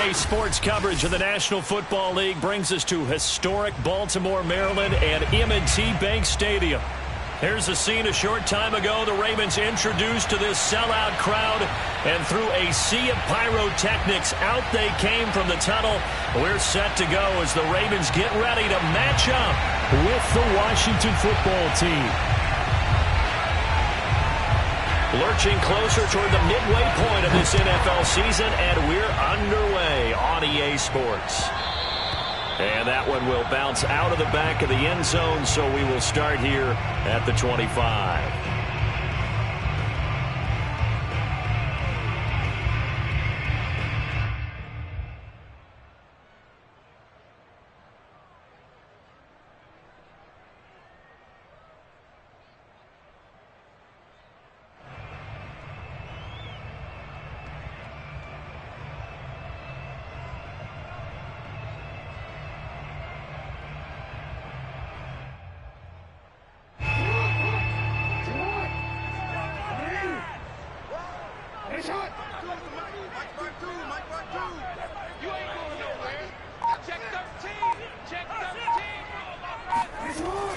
EA Sports coverage of the National Football League brings us to historic Baltimore, Maryland and M&T Bank Stadium. Here's the scene a short time ago. The Ravens introduced to this sellout crowd, and through a sea of pyrotechnics, out they came from the tunnel. We're set to go as the Ravens get ready to match up with the Washington football team. Lurching closer toward the midway point of this NFL season, and we're underway on EA Sports. And that one will bounce out of the back of the end zone, so we will start here at the 25.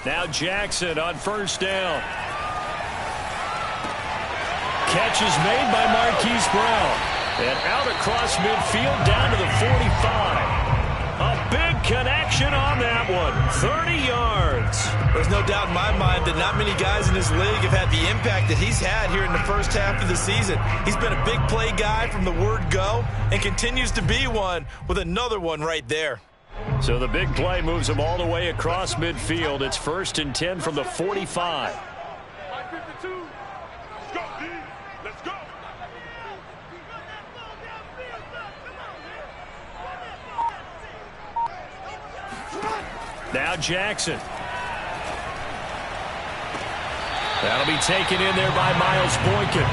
Now Jackson on first down. Catch is made by Marquise Brown. And out across midfield down to the 45. A big connection on that one. 30 yards. There's no doubt in my mind that not many guys in this league have had the impact that he's had here in the first half of the season. He's been a big play guy from the word go and continues to be one with another one right there. So the big play moves him all the way across midfield. It's 1st and 10 from the 45. Let's go. Now Jackson. That'll be taken in there by Miles Boykin.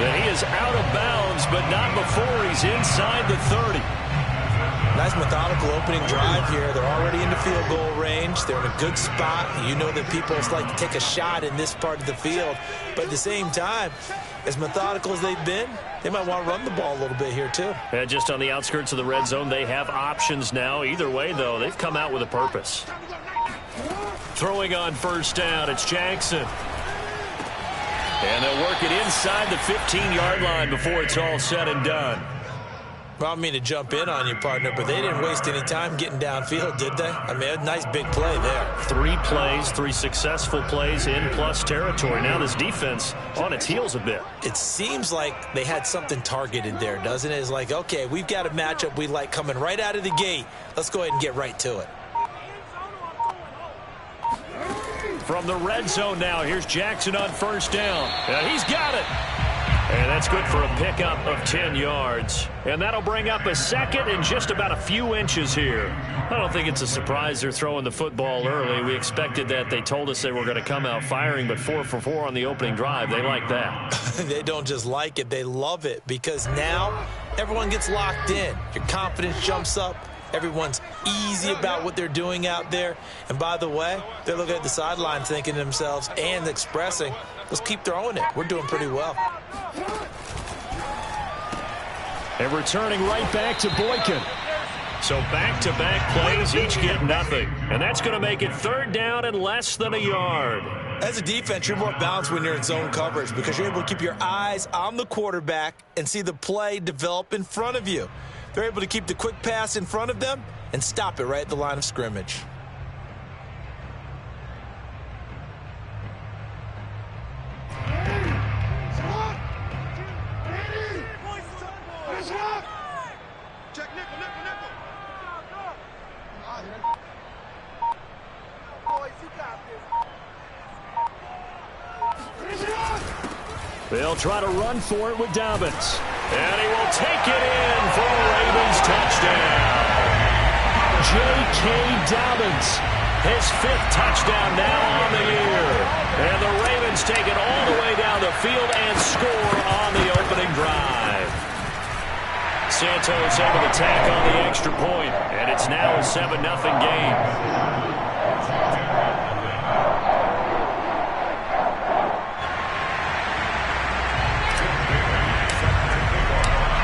And he is out of bounds, but not before he's inside the 30. Nice methodical opening drive here. They're already in the field goal range. They're in a good spot. You know that people like to take a shot in this part of the field. But at the same time, as methodical as they've been, they might want to run the ball a little bit here too. And just on the outskirts of the red zone, they have options now. Either way, though, they've come out with a purpose. Throwing on first down, it's Jackson. And they'll work it inside the 15-yard line before it's all said and done. Well, I don't mean to jump in on you, partner, but they didn't waste any time getting downfield, did they? I mean, a nice big play there. 3 plays, 3 successful plays in plus territory. Now this defense on its heels a bit. It seems like they had something targeted there, doesn't it? It's like, okay, we've got a matchup we like coming right out of the gate. Let's go ahead and get right to it. From the red zone now, here's Jackson on first down. And he's got it. And that's good for a pickup of 10 yards. And that'll bring up a second and just about a few inches here. I don't think it's a surprise they're throwing the football early. We expected that. They told us they were going to come out firing, but 4 for 4 on the opening drive. They like that. They don't just like it. They love it because now everyone gets locked in. Your confidence jumps up. Everyone's easy about what they're doing out there. And by the way, they're looking at the sideline thinking to themselves and expressing, let's keep throwing it. We're doing pretty well. And returning right back to Boykin. So back-to-back plays, each get nothing. And that's going to make it 3rd down and less than a yard. As a defense, you're more balanced when you're in zone coverage because you're able to keep your eyes on the quarterback and see the play develop in front of you. They're able to keep the quick pass in front of them and stop it right at the line of scrimmage. They'll try to run for it with Dobbins. And he will take it in for a Ravens touchdown. J.K. Dobbins, his 5th touchdown now on the year. And the Ravens take it all the way down the field and score on the opening drive. Santos able to tack on the extra point, and it's now a 7-0 game.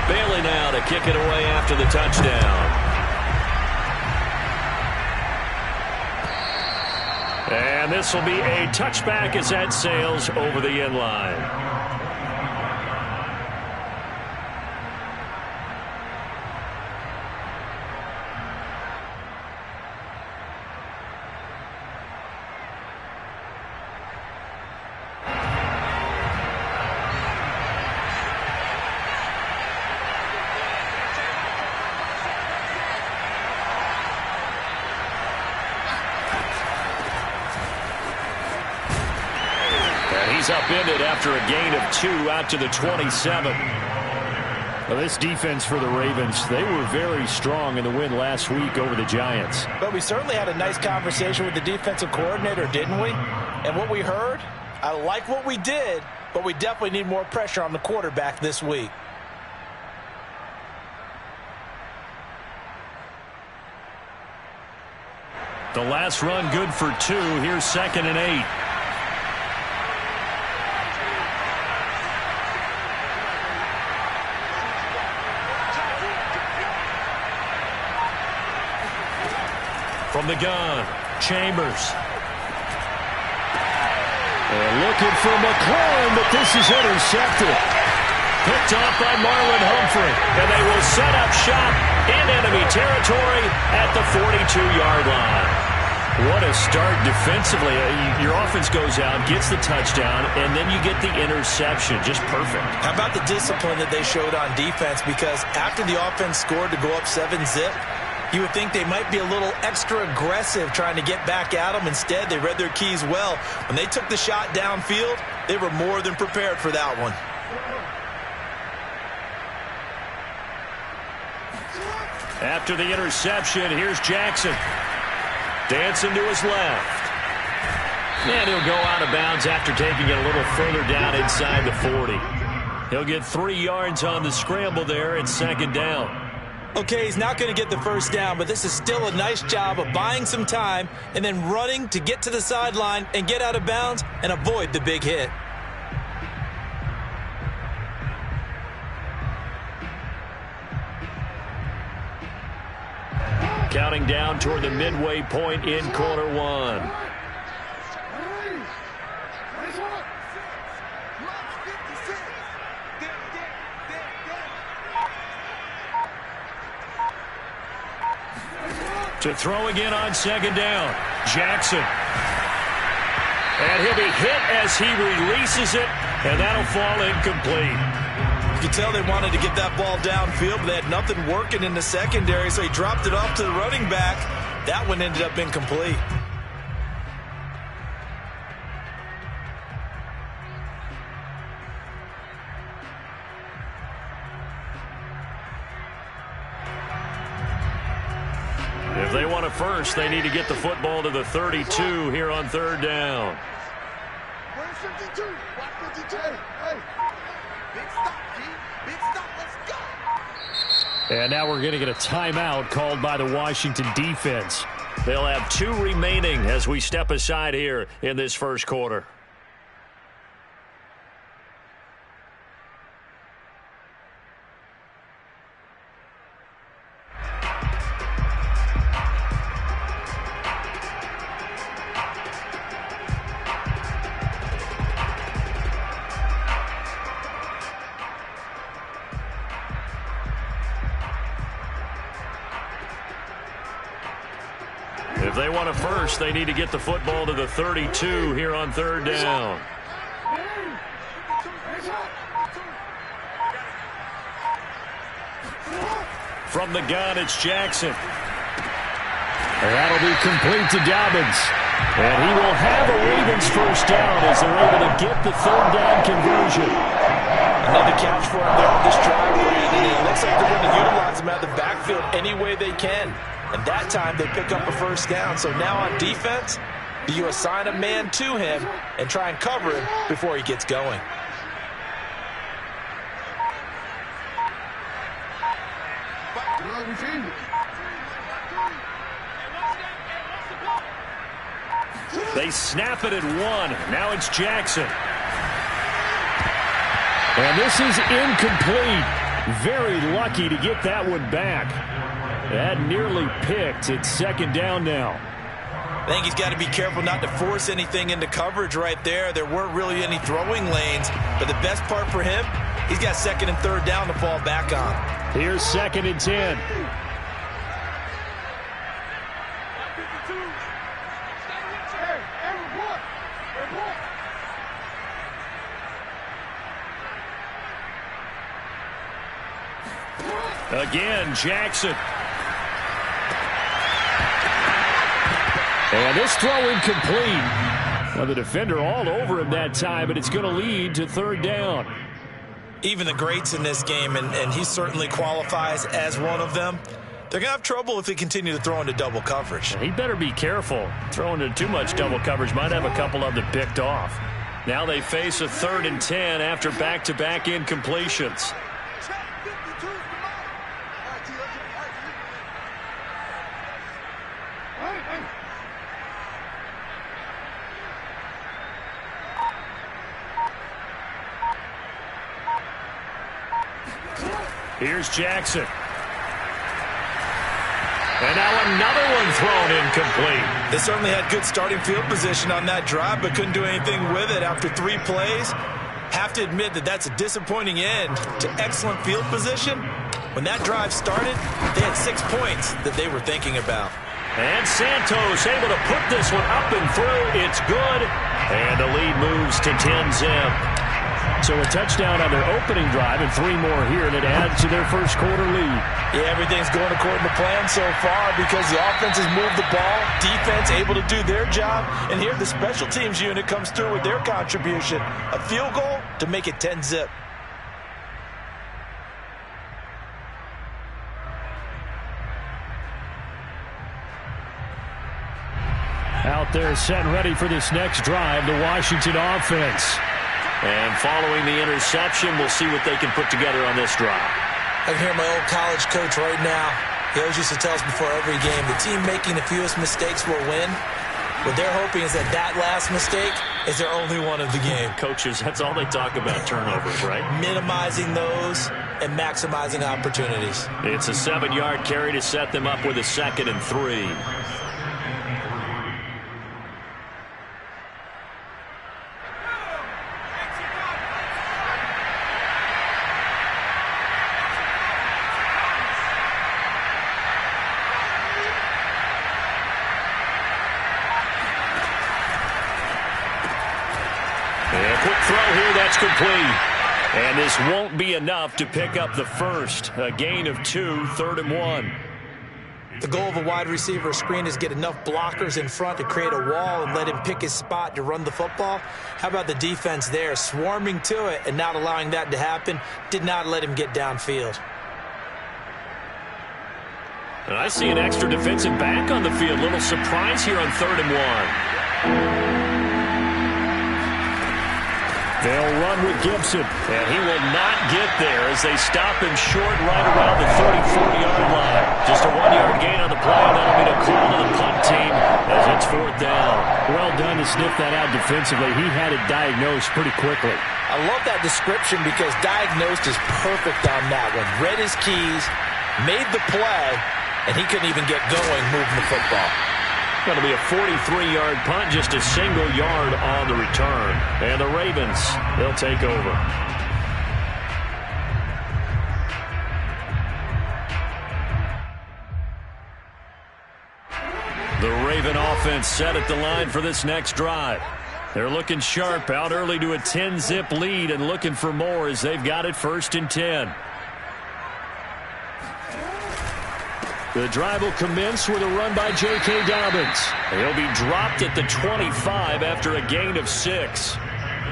Bailey now to kick it away after the touchdown. And this will be a touchback as that sails over the end line. He's upended after a gain of 2 out to the 27. Well, this defense for the Ravens, they were very strong in the win last week over the Giants. But we certainly had a nice conversation with the defensive coordinator, didn't we? And what we heard, I like what we did, but we definitely need more pressure on the quarterback this week. The last run good for 2. Here's 2nd and 8. From the gun, Chambers. And looking for McLaurin, but this is intercepted. Picked off by Marlon Humphrey. And they will set up shop in enemy territory at the 42-yard line. What a start defensively. Your offense goes out, gets the touchdown, and then you get the interception. Just perfect. How about the discipline that they showed on defense? Because after the offense scored to go up 7-zip, you would think they might be a little extra aggressive trying to get back at them. Instead, they read their keys well. When they took the shot downfield, they were more than prepared for that one. After the interception, here's Jackson. Dancing to his left. And he'll go out of bounds after taking it a little further down inside the 40. He'll get 3 yards on the scramble there at 2nd down. Okay, he's not going to get the first down, but this is still a nice job of buying some time and then running to get to the sideline and get out of bounds and avoid the big hit. Counting down toward the midway point in quarter 1. To throw again on 2nd down. Jackson. And he'll be hit as he releases it, and that'll fall incomplete. You can tell they wanted to get that ball downfield, but they had nothing working in the secondary, so he dropped it off to the running back. That one ended up incomplete. If they want a first, they need to get the football to the 32 here on 3rd down. And now we're going to get a timeout called by the Washington defense. They'll have 2 remaining as we step aside here in this first quarter. If they want a first, they need to get the football to the 32 here on 3rd down. From the gun, it's Jackson. And that'll be complete to Dobbins. And he will have a Ravens first down as they're able to get the 3rd down conversion. Another catch for him there on this drive, and it looks like they're going to utilize him out of the backfield any way they can. And that time they pick up a first down. So now on defense, do you assign a man to him and try and cover him before he gets going? They snap it at 1. Now it's Jackson. And this is incomplete. Very lucky to get that one back. That nearly picked. It's second down now. I think he's got to be careful not to force anything into coverage right there. There weren't really any throwing lanes, but the best part for him, he's got second and third down to fall back on. Here's second and 10. Again, Jackson. And this throw incomplete. Well, the defender all over him that time, but it's going to lead to third down. Even the greats in this game, and he certainly qualifies as one of them, they're going to have trouble if they continue to throw into double coverage. He better be careful. Throwing into too much double coverage might have a couple of them picked off. Now they face a 3rd and 10 after back-to-back incompletions. Here's Jackson. And now another one thrown incomplete. They certainly had good starting field position on that drive, but couldn't do anything with it after 3 plays. Have to admit that that's a disappointing end to excellent field position. When that drive started, they had 6 points that they were thinking about. And Santos able to put this one up and through. It's good. And the lead moves to 10-zip. So a touchdown on their opening drive and 3 more here, and it adds to their first quarter lead. Yeah, everything's going according to plan so far because the offense has moved the ball, defense able to do their job, and here the special teams unit comes through with their contribution. A field goal to make it 10-zip. Out there set and ready for this next drive, the Washington offense. And following the interception, we'll see what they can put together on this drive. I can hear my old college coach right now. He always used to tell us before every game, the team making the fewest mistakes will win. What they're hoping is that that last mistake is their only one of the game. Coaches, that's all they talk about, turnovers, right? Minimizing those and maximizing opportunities. It's a 7-yard carry to set them up with a 2nd and 3. Complete. And this won't be enough to pick up the first. A gain of 2, 3rd and 1. The goal of a wide receiver screen is get enough blockers in front to create a wall and let him pick his spot to run the football. How about the defense there, swarming to it and not allowing that to happen? Did not let him get downfield. And I see an extra defensive back on the field. Little surprise here on 3rd and 1. They'll run with Gibson. And he will not get there as they stop him short right around the 34-yard line. Just a 1-yard gain on the play. That'll be the call to the punt team as it's 4th down. Well done to sniff that out defensively. He had it diagnosed pretty quickly. I love that description because diagnosed is perfect on that one. Read his keys, made the play, and he couldn't even get going moving the football. Going to be a 43-yard punt, just a single yard on the return. And the Ravens, they'll take over. The Raven offense set at the line for this next drive. They're looking sharp, out early to a 10-zip lead and looking for more as they've got it 1st and 10. The drive will commence with a run by J.K. Dobbins. He'll be dropped at the 25 after a gain of 6.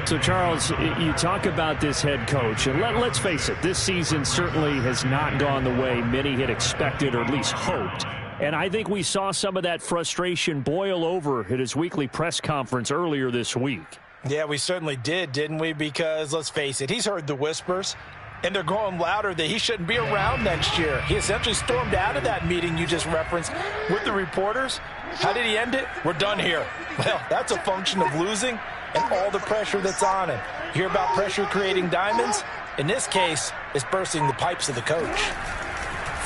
So, Charles, you talk about this head coach, and let's face it, this season certainly has not gone the way many had expected or at least hoped. And I think we saw some of that frustration boil over at his weekly press conference earlier this week. Yeah, we certainly did, didn't we? Because, let's face it, he's heard the whispers. And they're growing louder that he shouldn't be around next year. He essentially stormed out of that meeting you just referenced with the reporters. How did he end it? We're done here. Well, that's a function of losing and all the pressure that's on him. You hear about pressure creating diamonds? In this case, it's bursting the pipes of the coach.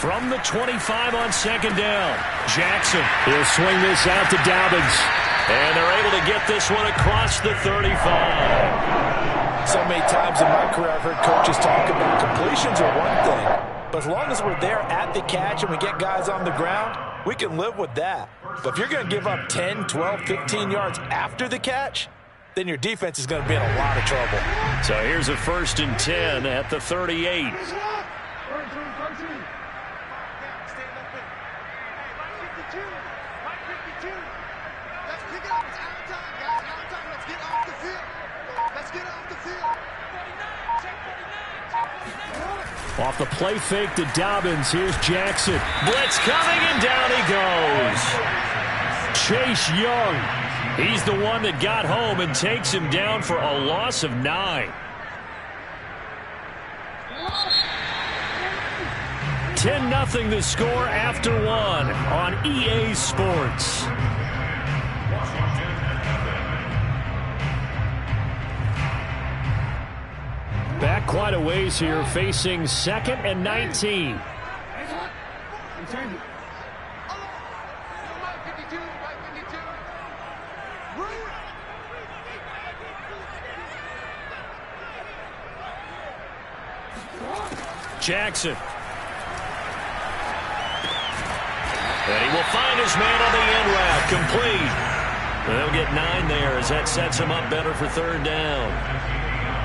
From the 25 on second down, Jackson. He'll swing this out to Dobbins. And they're able to get this one across the 35. So many times in my career I've heard coaches talk about completions are one thing, but as long as we're there at the catch and we get guys on the ground, we can live with that. But if you're going to give up 10, 12, 15 yards after the catch, then your defense is going to be in a lot of trouble. So here's a 1st and 10 at the 38. Off the play fake to Dobbins. Here's Jackson. Blitz coming, and down he goes. Chase Young. He's the one that got home and takes him down for a loss of 9. 10-0 the score after 1 on EA Sports. Back quite a ways here, facing 2nd and 19. Jackson. And he will find his man on the end route. Complete. They'll get 9 there as that sets him up better for 3rd down.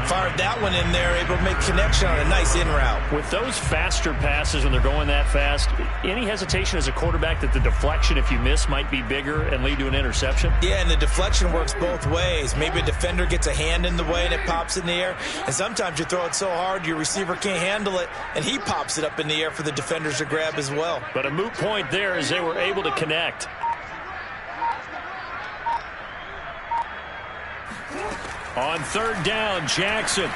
Fired that one in there, able to make connection on a nice in route. With those faster passes when they're going that fast, any hesitation as a quarterback that the deflection, if you miss, might be bigger and lead to an interception? Yeah, and the deflection works both ways. Maybe a defender gets a hand in the way and it pops in the air. And sometimes you throw it so hard your receiver can't handle it, and he pops it up in the air for the defenders to grab as well. But a moot point there as they were able to connect. On 3rd down, Jackson.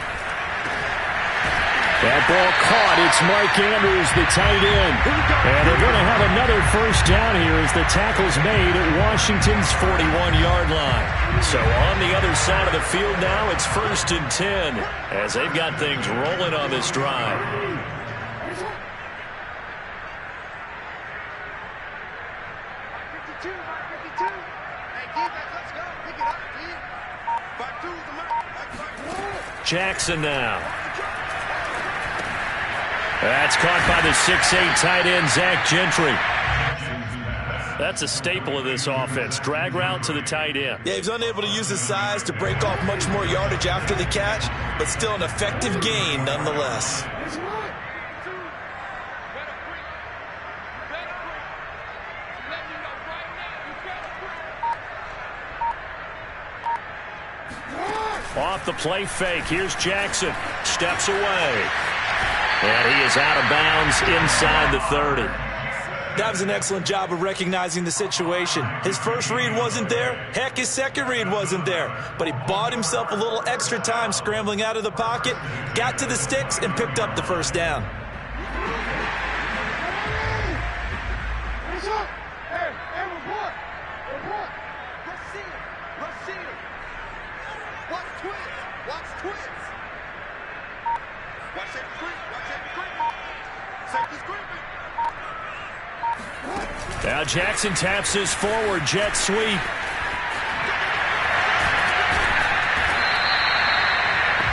That ball caught. It's Mike Andrews, the tight end. And they're going to have another 1st down here as the tackle's made at Washington's 41-yard line. So on the other side of the field now, it's 1st and 10 as they've got things rolling on this drive. Jackson now. That's caught by the 6'8" tight end, Zach Gentry. That's a staple of this offense. Drag route to the tight end. Yeah, he's unable to use his size to break off much more yardage after the catch, but still an effective gain nonetheless. Off the play fake, here's Jackson. Steps away. And he is out of bounds inside the 30. That was an excellent job of recognizing the situation. His first read wasn't there. Heck, his second read wasn't there. But he bought himself a little extra time scrambling out of the pocket, got to the sticks, and picked up the 1st down. Now Jackson taps his forward jet sweep.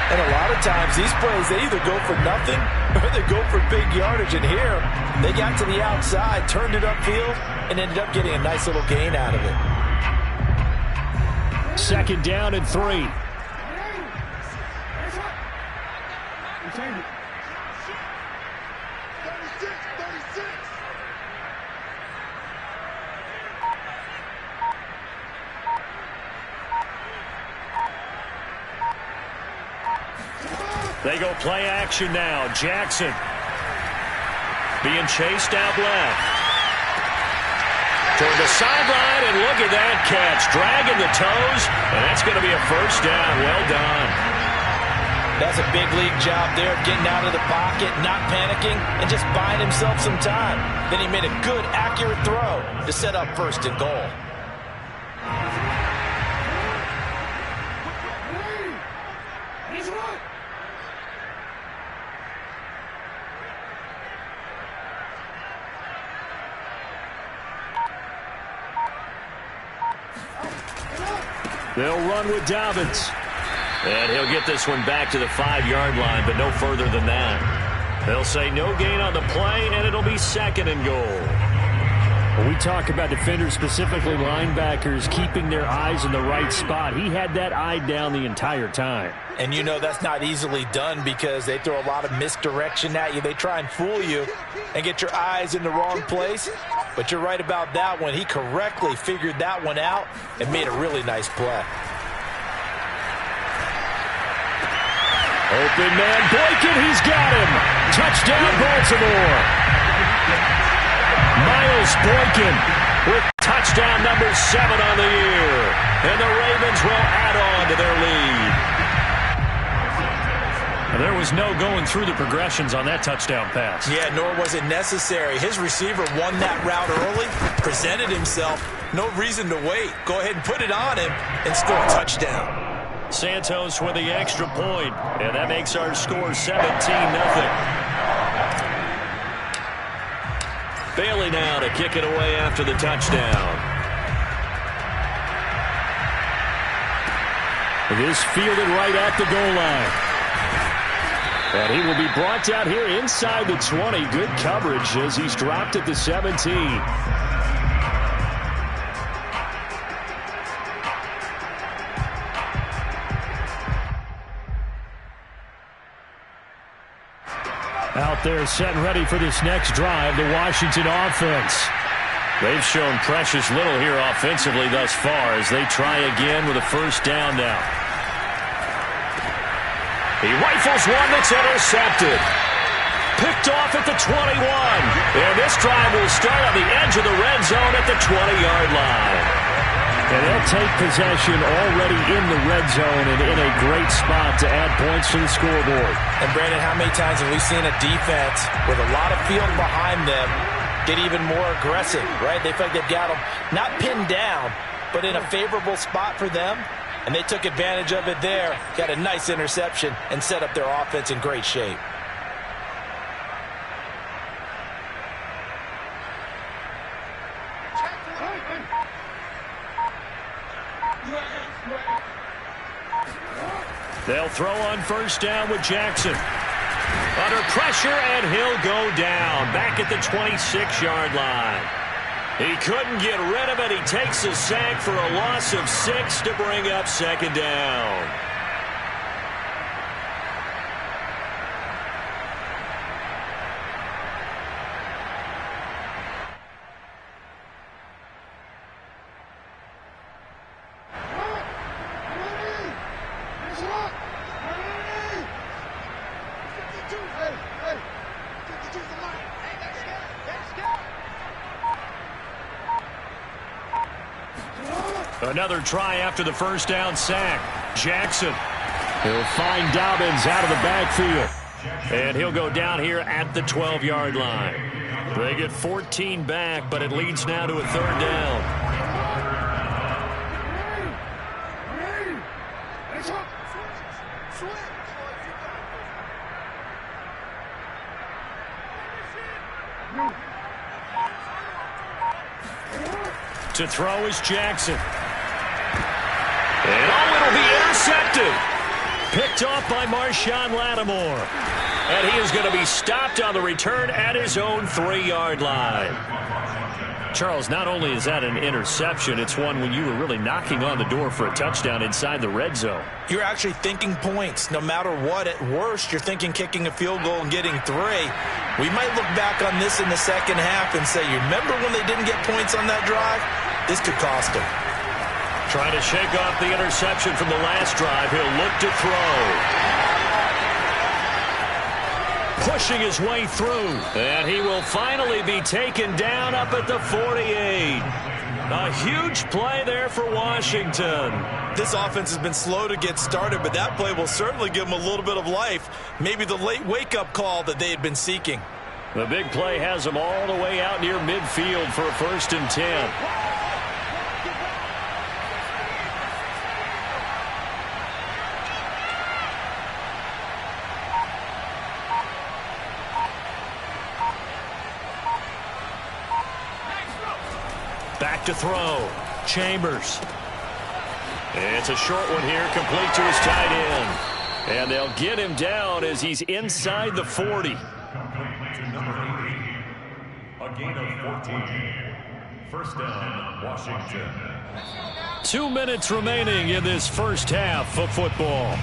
And a lot of times these plays, they either go for nothing or they go for big yardage. And here, they got to the outside, turned it upfield, and ended up getting a nice little gain out of it. 2nd down and 3. They go play action now. Jackson being chased out left. Toward the sideline, and look at that catch. Dragging the toes, and that's going to be a 1st down. Well done. That's a big league job there of getting out of the pocket, not panicking, and just buying himself some time. Then he made a good, accurate throw to set up 1st and goal. They'll run with Dobbins. And he'll get this one back to the 5-yard line, but no further than that. They'll say no gain on the play, and it'll be 2nd and goal. When we talk about defenders, specifically linebackers, keeping their eyes in the right spot, he had that eye down the entire time. And you know that's not easily done because they throw a lot of misdirection at you. They try and fool you and get your eyes in the wrong place. But you're right about that one. He correctly figured that one out and made a really nice play. Open man, Boykin, he's got him. Touchdown, Baltimore. Miles Boykin with touchdown number 7 on the year. And the Ravens will add on to their lead. There was no going through the progressions on that touchdown pass. Yeah, nor was it necessary. His receiver won that route early, presented himself. No reason to wait. Go ahead and put it on him and score a touchdown. Santos with the extra point, and that makes our score 17-0. Bailey now to kick it away after the touchdown. This fielded right at the goal line. And he will be brought down here inside the 20. Good coverage as he's dropped at the 17. Out there set and ready for this next drive, the Washington offense. They've shown precious little here offensively thus far as they try again with a first down now. He rifles one that's intercepted. Picked off at the 21. And this drive will start on the edge of the red zone at the 20-yard line. And they'll take possession already in the red zone and in a great spot to add points to the scoreboard. And, Brandon, how many times have we seen a defense with a lot of field behind them get even more aggressive, right? They feel like they've got them not pinned down, but in a favorable spot for them. And they took advantage of it there, got a nice interception, and set up their offense in great shape. They'll throw on first down with Jackson. Under pressure, and he'll go down back at the 26-yard line. He couldn't get rid of it. He takes a sack for a loss of 6 to bring up 2nd down. Another try after the first down sack. Jackson. He'll find Dobbins out of the backfield. And he'll go down here at the 12-yard line. They get 14 back, but it leads now to a 3rd down. To throw is Jackson. And it'll be intercepted. Picked off by Marshawn Lattimore. And he is going to be stopped on the return at his own 3-yard line. Charles, not only is that an interception, it's one when you were really knocking on the door for a touchdown inside the red zone. You're actually thinking points. No matter what, at worst, you're thinking kicking a field goal and getting 3. We might look back on this in the second half and say, you remember when they didn't get points on that drive? This could cost them. Trying to shake off the interception from the last drive. He'll look to throw. Pushing his way through. And he will finally be taken down up at the 48. A huge play there for Washington. This offense has been slow to get started, but that play will certainly give them a little bit of life. Maybe the late wake-up call that they had been seeking. The big play has them all the way out near midfield for a 1st and 10. Back to throw. Chambers. It's a short one here, complete to his tight end. And they'll get him down as he's inside the 40. A gain of 14. First down, Washington. 2 minutes remaining in this first half of football.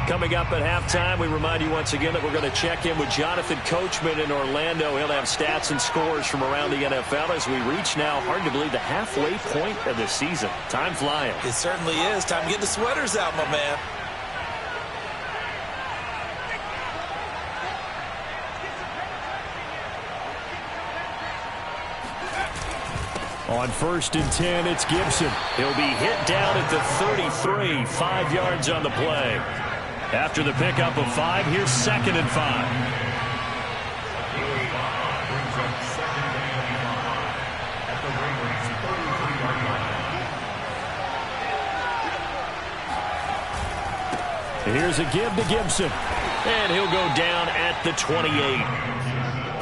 Coming up at halftime, we remind you once again that we're going to check in with Jonathan Coachman in Orlando. He'll have stats and scores from around the NFL as we reach now, hard to believe, the halfway point of the season. Time flying. It certainly is. Time to get the sweaters out, my man. On 1st and 10, it's Gibson. He'll be hit down at the 33, 5 yards on the play. After the pickup of 5, here's 2nd and 5. Here's a give to Gibson. And he'll go down at the 28.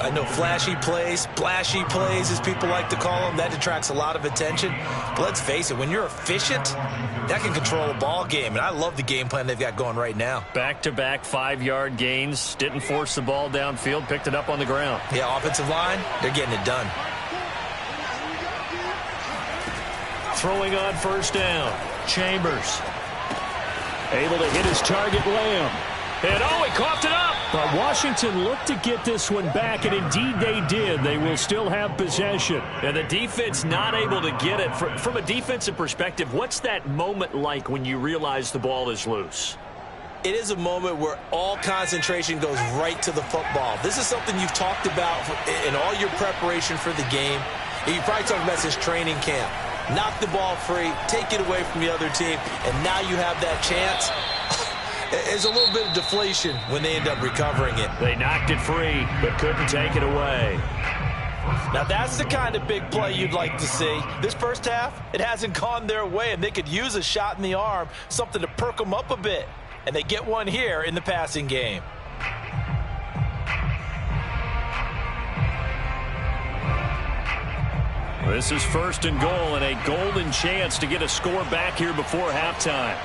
I know flashy plays, splashy plays, as people like to call them, that attracts a lot of attention. But let's face it, when you're efficient, that can control a ball game. And I love the game plan they've got going right now. Back-to-back 5-yard gains. Didn't force the ball downfield. Picked it up on the ground. Yeah, offensive line, they're getting it done. Throwing on 1st down. Chambers. Able to hit his target, Lamb. And oh, he coughed it up. But Washington looked to get this one back, and indeed they did. They will still have possession. And the defense not able to get it. From a defensive perspective, what's that moment like when you realize the ball is loose? It is a moment where all concentration goes right to the football. This is something you've talked about in all your preparation for the game. And you probably talked about this training camp. Knock the ball free, take it away from the other team, and now you have that chance. There's a little bit of deflation when they end up recovering it. They knocked it free, but couldn't take it away. Now that's the kind of big play you'd like to see. This first half, it hasn't gone their way, and they could use a shot in the arm, something to perk them up a bit. And they get one here in the passing game. This is 1st and goal, and a golden chance to get a score back here before halftime.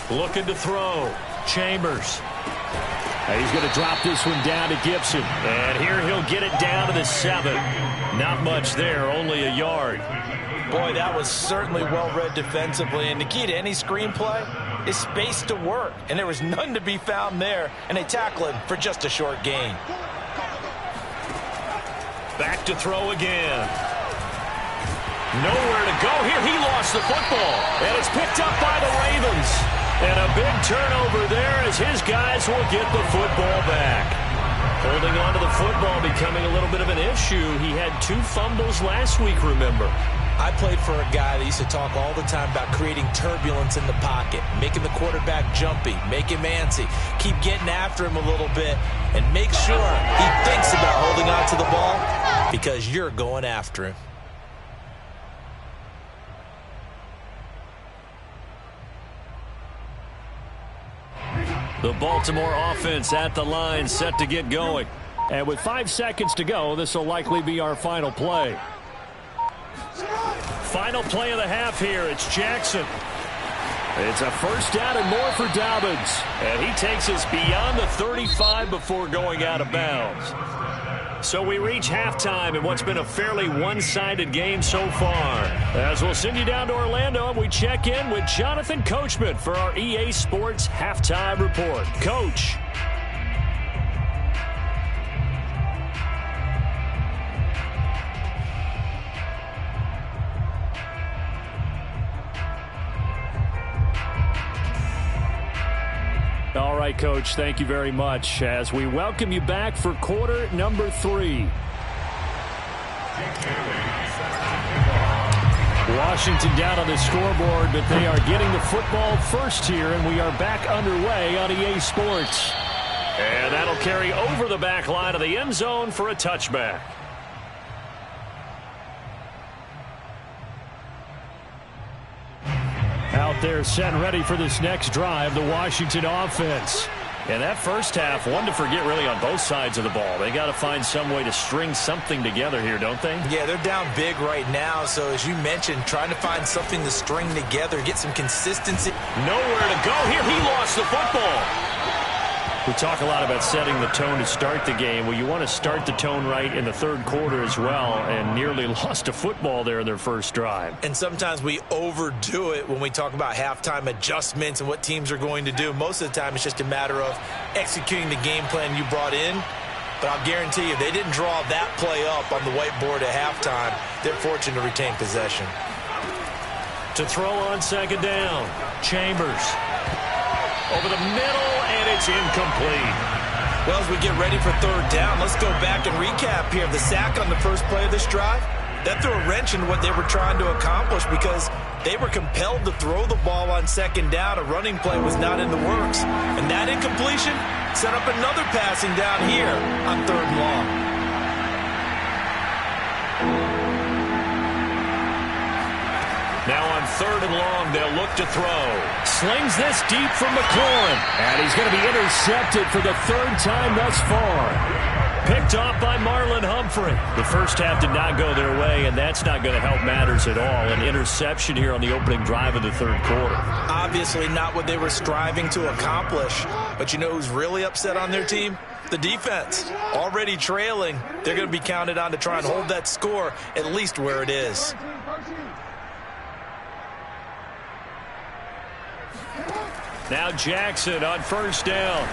Looking to throw. Chambers. He's going to drop this one down to Gibson. And here he'll get it down to the 7. Not much there, only a yard. Boy, that was certainly well-read defensively. And the key to any screenplay is space to work. And there was none to be found there. And they tackle him for just a short gain. Back to throw again. Nowhere to go here. He lost the football. And it's picked up by the Ravens. And a big turnover there as his guys will get the football back. Holding on to the football becoming a little bit of an issue. He had 2 fumbles last week, remember. I played for a guy that used to talk all the time about creating turbulence in the pocket, making the quarterback jumpy, make him antsy, keep getting after him a little bit, and make sure he thinks about holding on to the ball because you're going after him. The Baltimore offense at the line, set to get going. And with 5 seconds to go, this will likely be our final play. Final play of the half here. It's Jackson. It's a 1st down and more for Dobbins. And he takes us beyond the 35 before going out of bounds. So we reach halftime in what's been a fairly one-sided game so far. As we'll send you down to Orlando, and we check in with Jonathan Coachman for our EA Sports Halftime Report. Coach. All right, Coach, thank you very much as we welcome you back for quarter number 3. Washington down on the scoreboard, but they are getting the football first here, and we are back underway on EA Sports. And that'll carry over the back line of the end zone for a touchback. Out there set and ready for this next drive, the Washington offense. And that first half, one to forget really on both sides of the ball. They got to find some way to string something together here, don't they? Yeah, they're down big right now. So as you mentioned, trying to find something to string together, get some consistency. Nowhere to go here. He lost the football. We talk a lot about setting the tone to start the game. Well, you want to start the tone right in the third quarter as well, and nearly lost a football there in their first drive. And sometimes we overdo it when we talk about halftime adjustments and what teams are going to do. Most of the time, it's just a matter of executing the game plan you brought in. But I'll guarantee you, they didn't draw that play up on the whiteboard at halftime. They're fortunate to retain possession. To throw on second down, Chambers. Over the middle, and it's incomplete. Well, as we get ready for third down, let's go back and recap here. The sack on the first play of this drive, that threw a wrench into what they were trying to accomplish because they were compelled to throw the ball on second down. A running play was not in the works. And that incompletion set up another passing down here on third and long. Now on third and long, they'll look to throw. Slings this deep from McLaurin. And he's going to be intercepted for the third time thus far. Picked off by Marlon Humphrey. The first half did not go their way, and that's not going to help matters at all. An interception here on the opening drive of the third quarter. Obviously not what they were striving to accomplish. But you know who's really upset on their team? The defense. Already trailing. They're going to be counted on to try and hold that score at least where it is. Now Jackson on first down.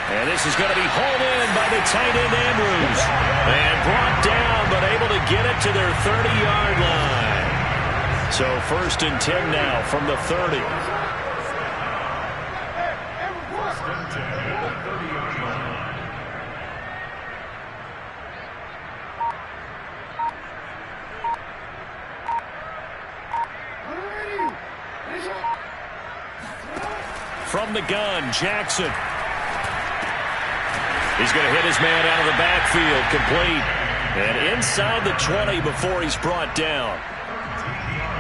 And this is going to be hauled in by the tight end Andrews. And brought down, but able to get it to their 30-yard line. So 1st and 10 now from the 30. From the gun, Jackson. He's going to hit his man out of the backfield, complete. And inside the 20 before he's brought down.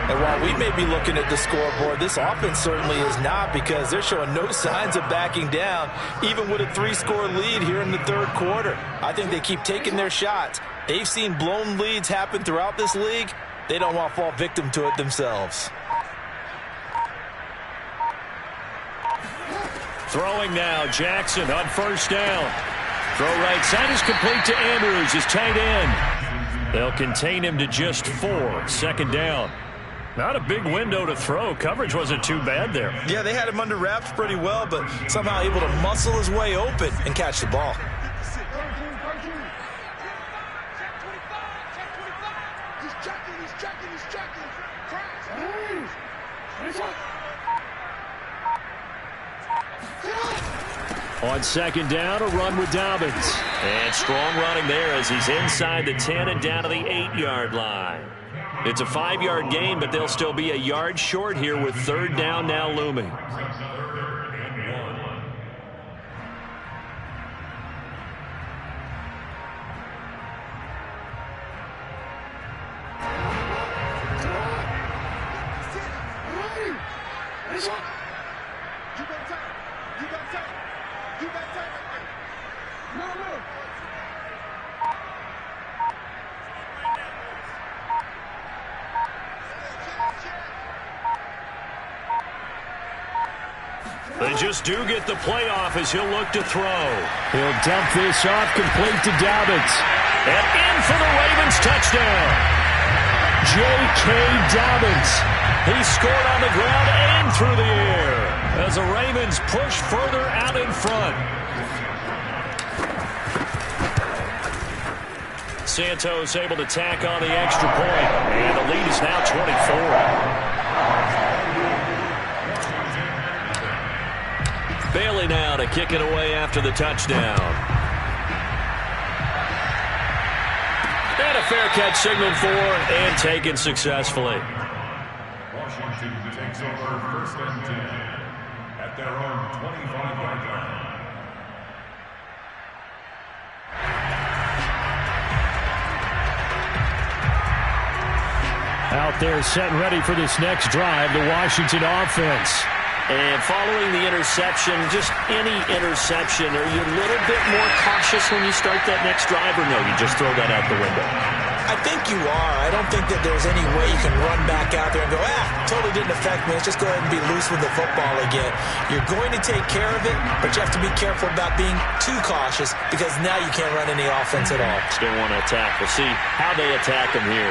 And while we may be looking at the scoreboard, this offense certainly is not, because they're showing no signs of backing down, even with a 3-score lead here in the third quarter. I think they keep taking their shots. They've seen blown leads happen throughout this league. They don't want to fall victim to it themselves. Throwing now, Jackson on first down. Throw right side is complete to Andrews, his tight end. They'll contain him to just 4. 2nd down. Not a big window to throw. Coverage wasn't too bad there. Yeah, they had him under wraps pretty well, but somehow able to muscle his way open and catch the ball. On 2nd down, a run with Dobbins. And strong running there as he's inside the 10 and down to the 8-yard line. It's a 5-yard gain, but they'll still be a yard short here with 3rd down now looming. They just do get the playoff as he'll look to throw. He'll dump this off, complete to Dobbins. And in for the Ravens touchdown. J.K. Dobbins. He scored on the ground and through the air as the Ravens push further out in front. Santos able to tack on the extra point. And the lead is now 24. Bailey now to kick it away after the touchdown. And a fair catch signaled for and taken successfully. Washington takes over 1st and 10 at their own 25-yard line. Out there setting ready for this next drive, the Washington offense. And following the interception, just any interception, are you a little bit more cautious when you start that next drive, or no, you just throw that out the window? I think you are. I don't think that there's any way you can run back out there and go, totally didn't affect me. Let's just go ahead and be loose with the football again. You're going to take care of it, but you have to be careful about being too cautious because now you can't run any offense at all. Still want to attack. We'll see how they attack him here.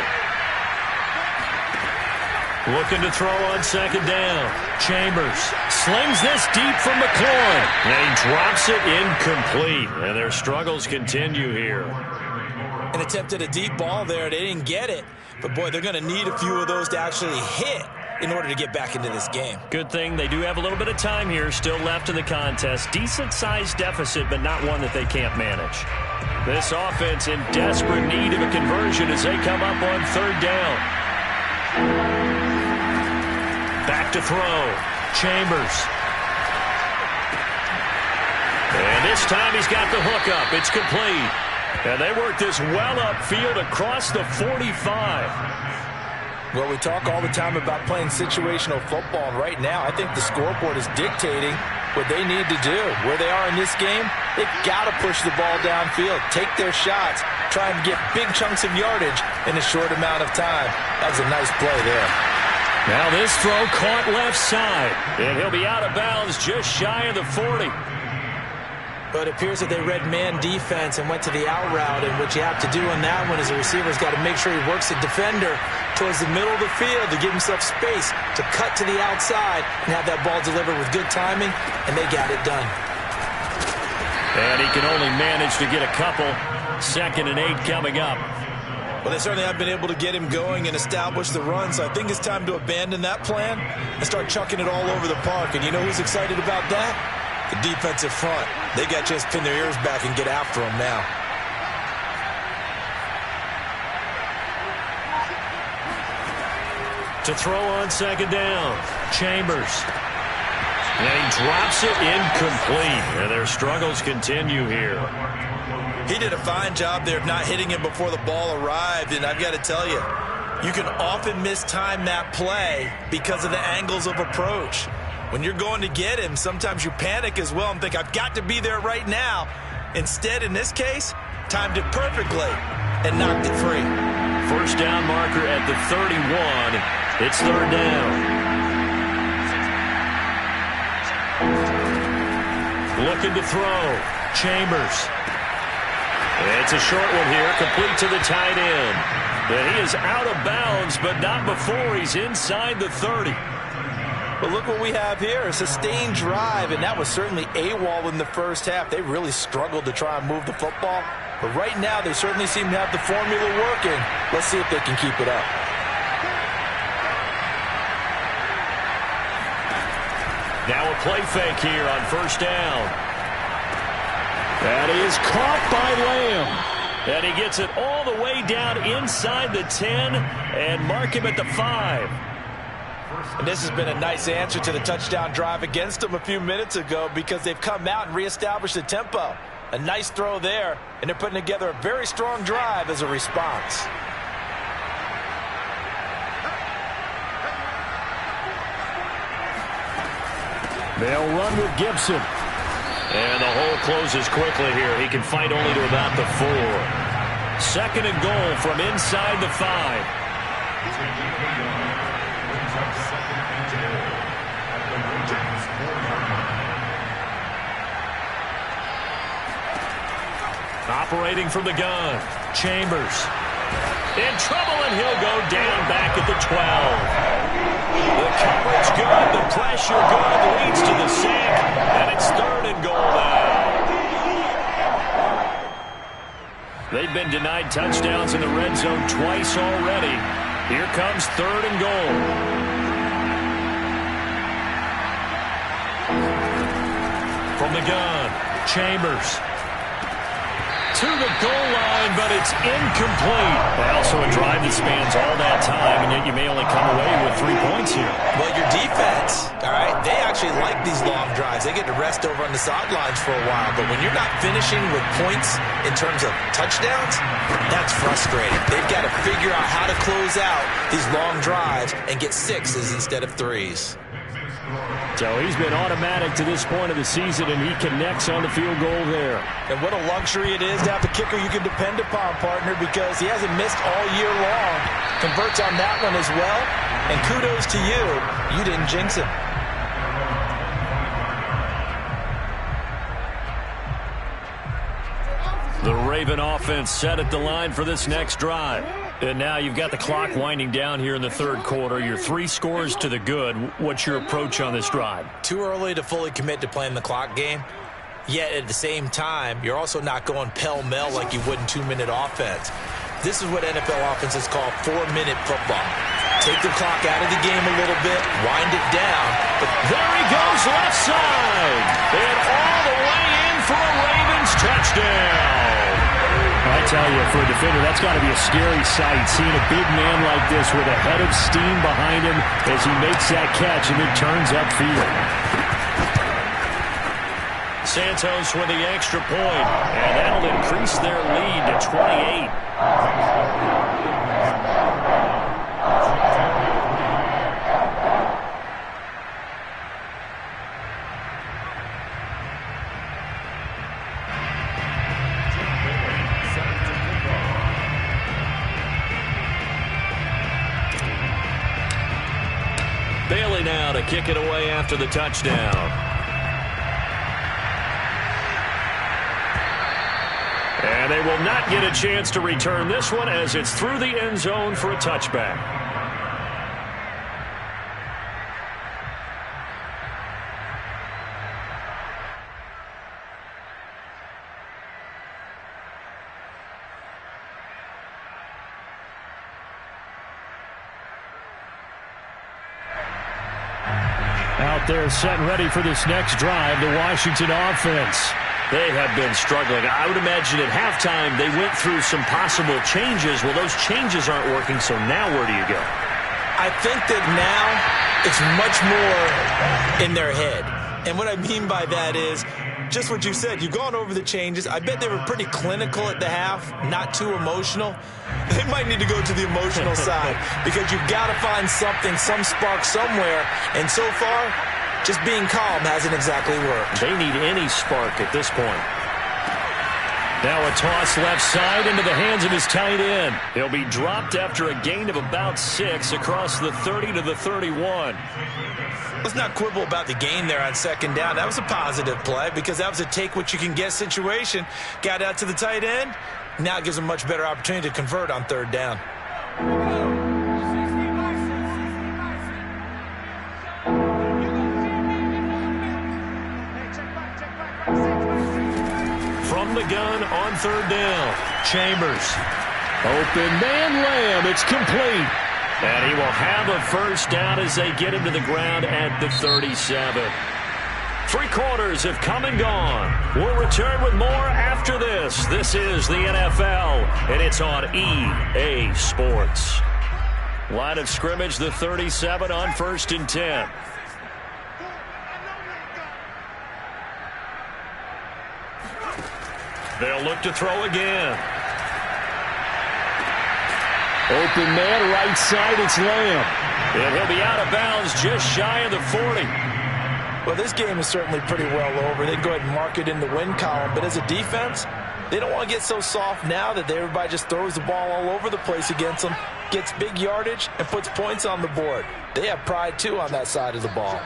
Looking to throw on second down. Chambers slings this deep from McLaurin. And he drops it incomplete. And their struggles continue here. And attempted a deep ball there. They didn't get it. But, boy, they're going to need a few of those to actually hit in order to get back into this game. Good thing they do have a little bit of time here still left in the contest. Decent-sized deficit, but not one that they can't manage. This offense in desperate need of a conversion as they come up on third down. Back to throw. Chambers. And this time he's got the hook up. It's complete. And they work this well upfield across the 45. Well, we talk all the time about playing situational football, and right now I think the scoreboard is dictating what they need to do. Where they are in this game, they've got to push the ball downfield, take their shots, try and get big chunks of yardage in a short amount of time. That was a nice play there. Now this throw caught left side, and he'll be out of bounds just shy of the 40. But it appears that they read man defense and went to the out route, and what you have to do on that one is the receiver's got to make sure he works the defender towards the middle of the field to give himself space to cut to the outside and have that ball delivered with good timing, and they got it done. And he can only manage to get a couple. 2nd and 8 coming up. Well, they certainly have been able to get him going and establish the run, so I think it's time to abandon that plan and start chucking it all over the park. And you know who's excited about that? The defensive front. They got to just pin their ears back and get after him now. To throw on second down. Chambers. And he drops it incomplete. And their struggles continue here. He did a fine job there of not hitting him before the ball arrived, and I've got to tell you, you can often mistime that play because of the angles of approach. When you're going to get him, sometimes you panic as well and think, I've got to be there right now. Instead, in this case, timed it perfectly and knocked it free. First down marker at the 31. It's third down. Looking to throw. Chambers. It's a short one here, complete to the tight end. And he is out of bounds, but not before he's inside the 30. But look what we have here, a sustained drive, and that was certainly AWOL in the first half. They really struggled to try and move the football. But right now, they certainly seem to have the formula working. Let's see if they can keep it up. Now a play fake here on first down. That is caught by Lamb. And he gets it all the way down inside the 10 and mark him at the 5. And this has been a nice answer to the touchdown drive against them a few minutes ago because they've come out and reestablished the tempo. A nice throw there, and they're putting together a very strong drive as a response. They'll run with Gibson. And the hole closes quickly here. He can fight only to about the 4. 2nd and goal from inside the 5. Operating from the gun. Chambers. In trouble, and he'll go down back at the 12. The coverage good, the pressure good, leads to the sack, and it's 3rd and goal now. They've been denied touchdowns in the red zone twice already. Here comes 3rd and goal. From the gun, Chambers. To the goal line, but it's incomplete. Also a drive that spans all that time, and yet you may only come away with 3 points here. Well, your defense, all right, they actually like these long drives. They get to rest over on the sidelines for a while, but when you're not finishing with points in terms of touchdowns, that's frustrating. They've got to figure out how to close out these long drives and get 6s instead of 3s. So he's been automatic to this point of the season, and he connects on the field goal there. And what a luxury it is to have a kicker you can depend upon, partner, because he hasn't missed all year long. Converts on that one as well. And kudos to you. You didn't jinx him. The Raven offense set at the line for this next drive. And now you've got the clock winding down here in the third quarter. You're 3 scores to the good. What's your approach on this drive? Too early to fully commit to playing the clock game. Yet at the same time, you're also not going pell-mell like you would in 2-minute offense. This is what NFL offenses call 4-minute football. Take the clock out of the game a little bit, wind it down. But there he goes left side. And all the way in for a Ravens touchdown. I tell you, for a defender, that's got to be a scary sight, seeing a big man like this with a head of steam behind him as he makes that catch and it turns upfield. Santos with the extra point, and that'll increase their lead to 28. Bailey now to kick it away after the touchdown. And they will not get a chance to return this one as it's through the end zone for a touchback. Out there set and ready for this next drive, the Washington offense. They have been struggling. I would imagine at halftime they went through some possible changes. Well, those changes aren't working, so now where do you go? I think that now it's much more in their head. And what I mean by that is just what you said. You've gone over the changes. I bet they were pretty clinical at the half, not too emotional. They might need to go to the emotional side because you've got to find something, some spark somewhere. And so far, just being calm hasn't exactly worked. They need any spark at this point. Now a toss left side into the hands of his tight end. He'll be dropped after a gain of about 6 across the 30 to the 31. Let's not quibble about the gain there on second down. That was a positive play because that was a take-what-you-can-get situation. Got out to the tight end. Now it gives him a much better opportunity to convert on third down. From the gun on third down, Chambers. Open man Lamb, it's complete. And he will have a first down as they get him to the ground at the 37. 3 quarters have come and gone. We'll return with more after this. This is the NFL, and it's on EA Sports. Line of scrimmage, the 37 on 1st and 10. They'll look to throw again. Open man, right side, it's Lamb. And he'll be out of bounds just shy of the 40. Well, this game is certainly pretty well over. They can go ahead and mark it in the win column. But as a defense, they don't want to get so soft now that everybody just throws the ball all over the place against them, gets big yardage, and puts points on the board. They have pride, too, on that side of the ball.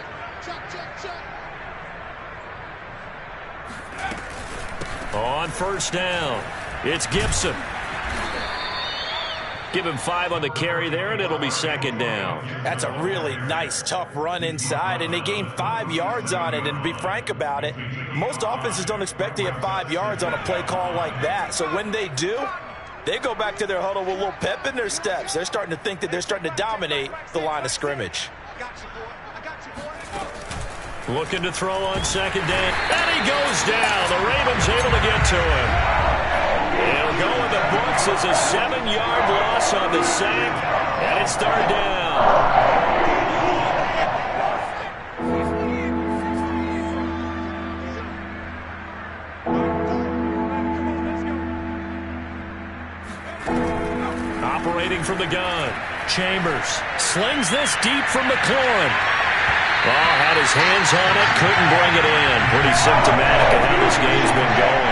On first down, it's Gibson. Give him 5 on the carry there, and it'll be second down. That's a really nice, tough run inside, and they gained 5 yards on it. And to be frank about it, most offenses don't expect to get 5 yards on a play call like that. So when they do, they go back to their huddle with a little pep in their steps. They're starting to think that they're starting to dominate the line of scrimmage. Looking to throw on second down. And he goes down. The Ravens able to get to him. He'll go with the forces a 7-yard loss on the sack, and it's third down. Operating from the gun, Chambers slings this deep from McLaurin. Oh, had his hands on it, couldn't bring it in. Pretty symptomatic of how this game's been going.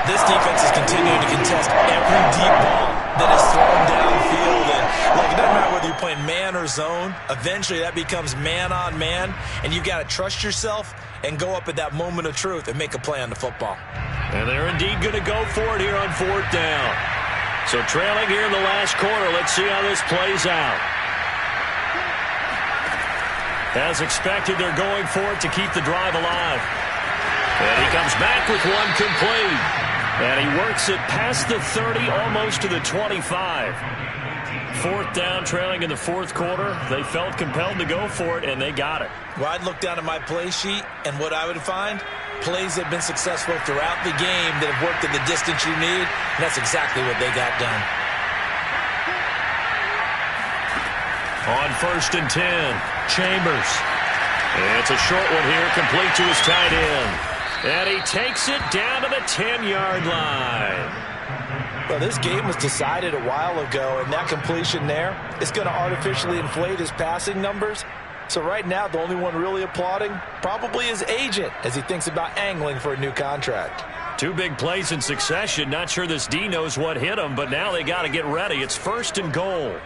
This defense is continuing to contest every deep ball that is thrown downfield. And look, it doesn't matter whether you're playing man or zone. Eventually, that becomes man on man, and you've got to trust yourself and go up at that moment of truth and make a play on the football. And they're indeed going to go for it here on fourth down. So trailing here in the last quarter, let's see how this plays out. As expected, they're going for it to keep the drive alive. And he comes back with one complete. And he works it past the 30, almost to the 25. Fourth down, trailing in the fourth quarter. They felt compelled to go for it, and they got it. Well, I'd look down at my play sheet, and what I would find, plays that have been successful throughout the game that have worked in the distance you need, and that's exactly what they got done. On 1st and 10, Chambers. It's a short one here, complete to his tight end. And he takes it down to the 10-yard line. Well, this game was decided a while ago, and that completion there is going to artificially inflate his passing numbers. So right now, the only one really applauding probably his agent as he thinks about angling for a new contract. 2 big plays in succession. Not sure this D knows what hit him, but now they got to get ready. It's 1st and goal.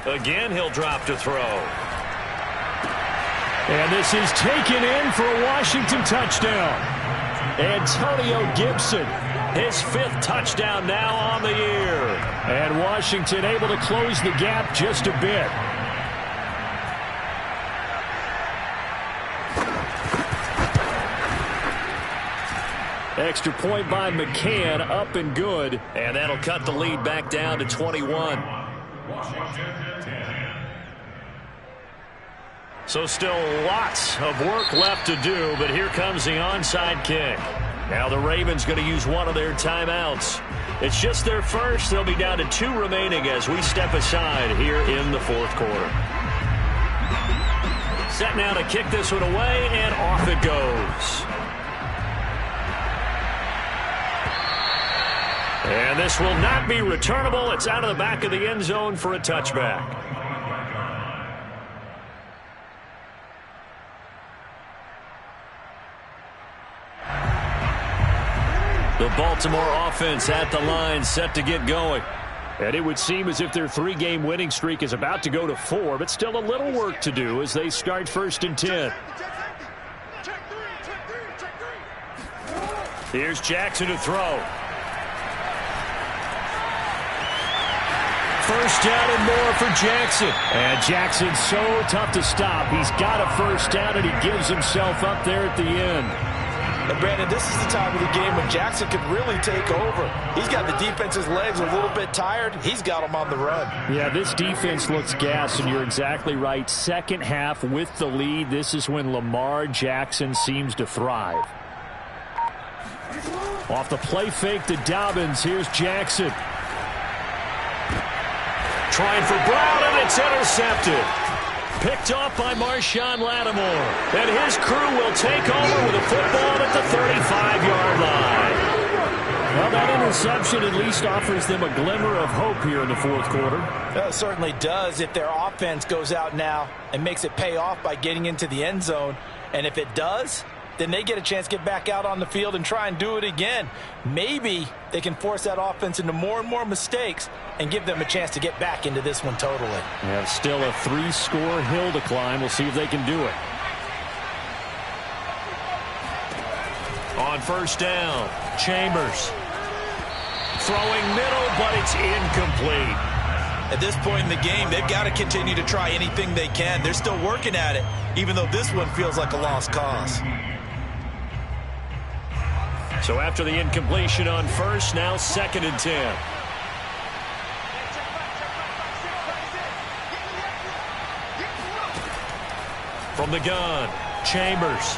Again, he'll drop to throw. And this is taken in for a Washington touchdown. Antonio Gibson, his 5th touchdown now on the year. And Washington able to close the gap just a bit. Extra point by McCann, up and good. And that'll cut the lead back down to 21. So still lots of work left to do, but here comes the onside kick. Now the Ravens going to use one of their timeouts. It's just their first. They'll be down to 2 remaining as we step aside here in the fourth quarter. Set now to kick this one away, and off it goes. And this will not be returnable. It's out of the back of the end zone for a touchback. The Baltimore offense at the line, set to get going. And it would seem as if their 3-game winning streak is about to go to 4, but still a little work to do as they start 1st and 10. Here's Jackson to throw. 1st down and more for Jackson. And Jackson's so tough to stop. He's got a 1st down, and he gives himself up there at the end. And Brandon, this is the time of the game when Jackson could really take over. He's got the defense's legs a little bit tired. He's got them on the run. Yeah, this defense looks gassed, and you're exactly right. Second half with the lead, this is when Lamar Jackson seems to thrive. Off the play fake to Dobbins, here's Jackson. Trying for Brown, and it's intercepted. Picked off by Marshawn Lattimore. And his crew will take over with a football at the 35-yard line. Well, that interception at least offers them a glimmer of hope here in the fourth quarter. It certainly does if their offense goes out now and makes it pay off by getting into the end zone. And if it does, then they get a chance to get back out on the field and try and do it again. Maybe they can force that offense into more and more mistakes and give them a chance to get back into this one totally. Yeah, still a 3-score hill to climb. We'll see if they can do it. On 1st down, Chambers. Throwing middle, but it's incomplete. At this point in the game, they've got to continue to try anything they can. They're still working at it, even though this one feels like a lost cause. So after the incompletion on 1st, now 2nd and 10. From the gun, Chambers.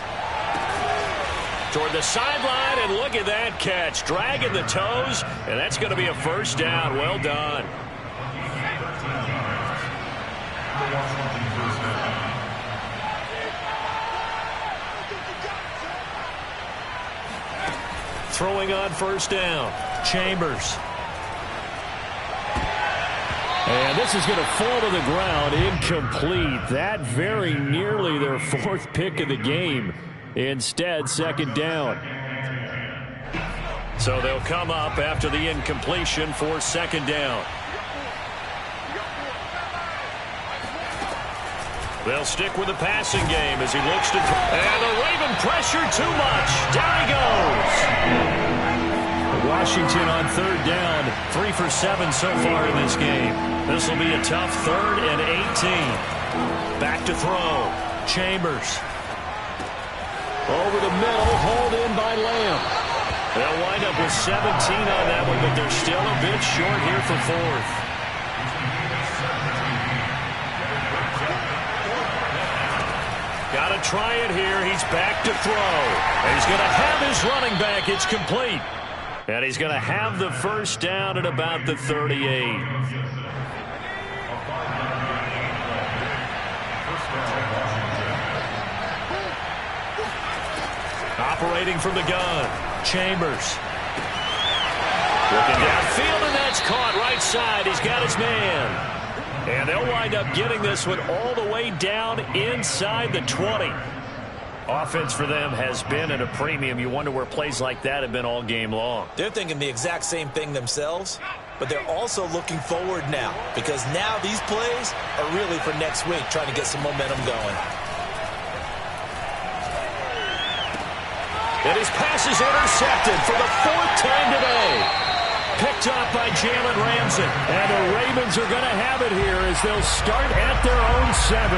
toward the sideline, and look at that catch. Dragging the toes, and that's going to be a first down. Well done. Throwing on first down, Chambers. And this is going to fall to the ground, incomplete. That very nearly their fourth pick of the game. Instead, second down. So they'll come up after the incompletion for second down. They'll stick with the passing game as he looks to... And the Raven pressure too much. Down he goes. Washington on third down. 3 for 7 so far in this game. This will be a tough 3rd and 18. Back to throw. Chambers. Over the middle, hauled in by Lamb. They'll wind up with 17 on that one, but they're still a bit short here for 4th. Got to try it here. He's back to throw. And he's going to have his running back. It's complete. And he's going to have the first down at about the 38. Operating from the gun, Chambers. Looking downfield, and that's caught right side. He's got his man. And they'll wind up getting this one all the way down inside the 20. Offense for them has been at a premium. You wonder where plays like that have been all game long. They're thinking the exact same thing themselves, but they're also looking forward now, because now these plays are really for next week, trying to get some momentum going. And his pass is intercepted for the 4th time today. Picked up by Jalen Ramsey. And the Ravens are going to have it here as they'll start at their own 7.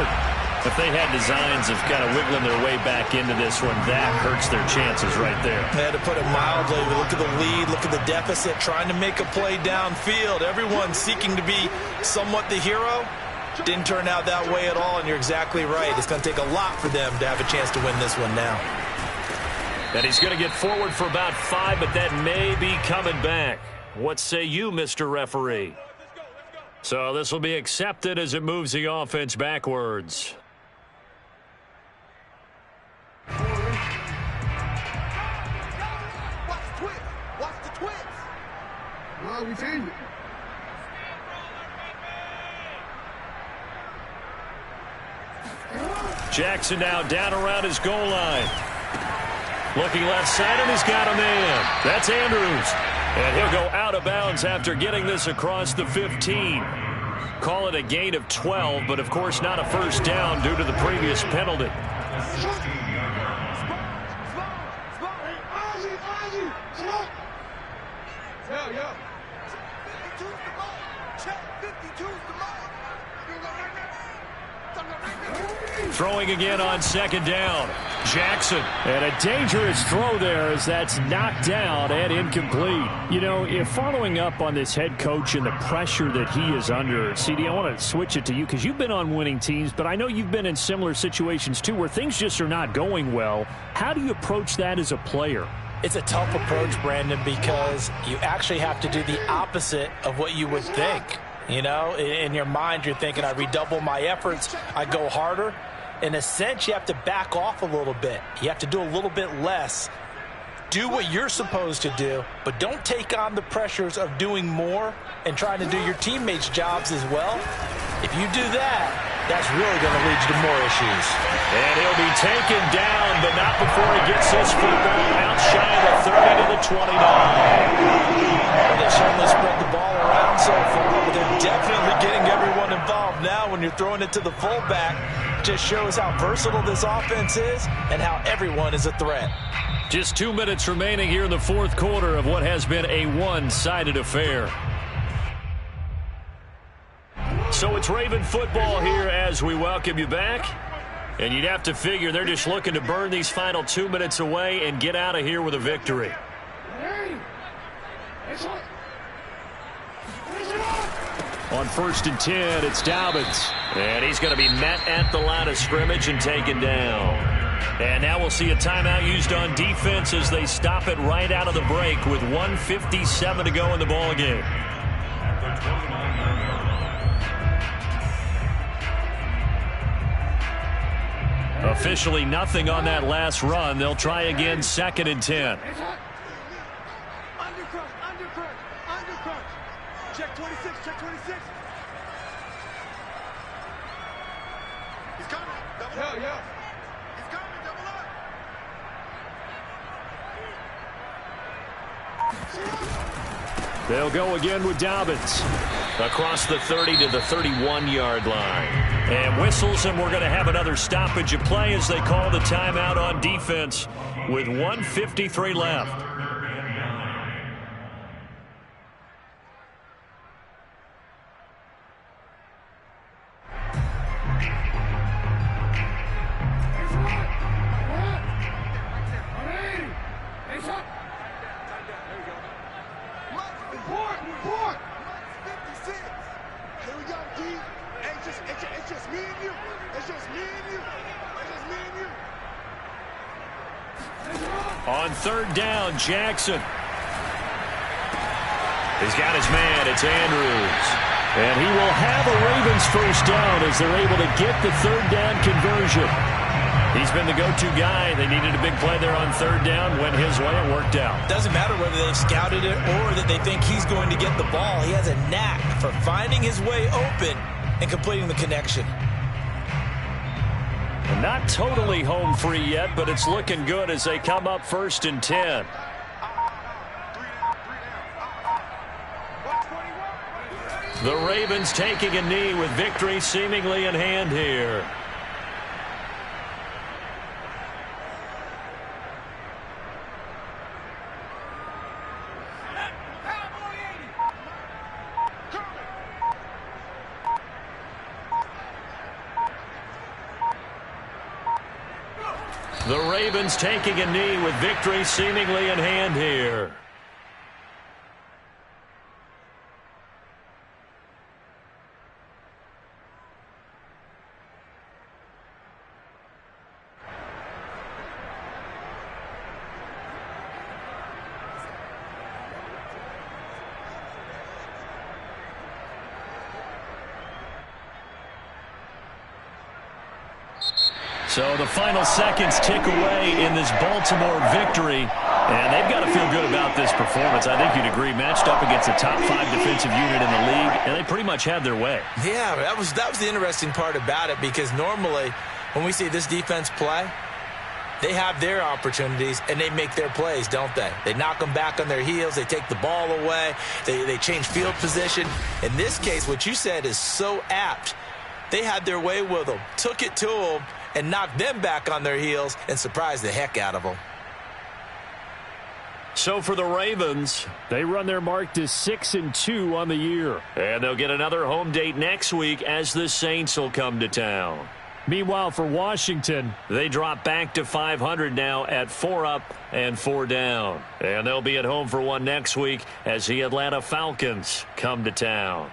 If they had designs of kind of wiggling their way back into this one, that hurts their chances right there. They had to put it mildly. We look at the lead, look at the deficit, trying to make a play downfield. Everyone seeking to be somewhat the hero. Didn't turn out that way at all, and you're exactly right. It's going to take a lot for them to have a chance to win this one now. And he's going to get forward for about 5, but that may be coming back. What say you, Mr. Referee? So this will be accepted as it moves the offense backwards. Watch the twist. Well, we changed it. Jackson now down around his goal line. Looking left side, and he's got a man. That's Andrews. And he'll go out of bounds after getting this across the 15. Call it a gain of 12, but of course not a first down due to the previous penalty. Throwing again on second down. Jackson. And a dangerous throw there as that's knocked down and incomplete. You know, if following up on this head coach and the pressure that he is under, CD, I want to switch it to you because you've been on winning teams, but I know you've been in similar situations too where things just are not going well. How do you approach that as a player? It's a tough approach, Brandon, because you actually have to do the opposite of what you would think. You know, in your mind, you're thinking, I redouble my efforts, I go harder. In a sense, you have to back off a little bit. You have to do a little bit less. Do what you're supposed to do, but don't take on the pressures of doing more and trying to do your teammates' jobs as well. If you do that, that's really going to lead you to more issues. And he'll be taken down, but not before he gets this football out shy of the 30 to the 29. Well, they certainly spread the ball around so far, but they're definitely getting everyone involved now when you're throwing it to the fullback. Just shows how versatile this offense is and how everyone is a threat. Just 2 minutes remaining here in the fourth quarter of what has been a one-sided affair. So it's Raven football here as we welcome you back. And you'd have to figure they're just looking to burn these final 2 minutes away and get out of here with a victory. On 1st and 10, it's Dobbins. And he's going to be met at the line of scrimmage and taken down. And now we'll see a timeout used on defense as they stop it right out of the break with 1:57 to go in the ball game. Officially nothing on that last run. They'll try again, 2nd and 10. Undercrunch. Check 26, check 26. He's coming. Double up. Yeah. He's coming, double up. They'll go again with Dobbins. Across the 30 to the 31-yard line. And whistles, and we're going to have another stoppage of play as they call the timeout on defense with 1:53 left. On 3rd down, Jackson. He's got his man. It's Andrews. And he will have a Ravens first down as they're able to get the 3rd down conversion. He's been the go-to guy. They needed a big play there on 3rd down. Went his way. It worked out. Doesn't matter whether they've scouted it or that they think he's going to get the ball. He has a knack for finding his way open and completing the connection. Not totally home free yet, but it's looking good as they come up 1st and 10. The Ravens taking a knee with victory seemingly in hand here. The Ravens taking a knee with victory seemingly in hand here. So the final seconds tick away in this Baltimore victory, and they've got to feel good about this performance. I think you'd agree, matched up against the top 5 defensive unit in the league, and they pretty much had their way. Yeah, that was the interesting part about it, because normally when we see this defense play, they have their opportunities and they make their plays, don't they? They knock them back on their heels. They take the ball away. They change field position. In this case, what you said is so apt. They had their way with them, took it to them, and knocked them back on their heels and surprised the heck out of them. So for the Ravens, They run their mark to 6-2 on the year. and they'll get another home date next week as the Saints will come to town. Meanwhile, for Washington, They drop back to 500 now at 4 up and 4 down. And they'll be at home for one next week as the Atlanta Falcons come to town.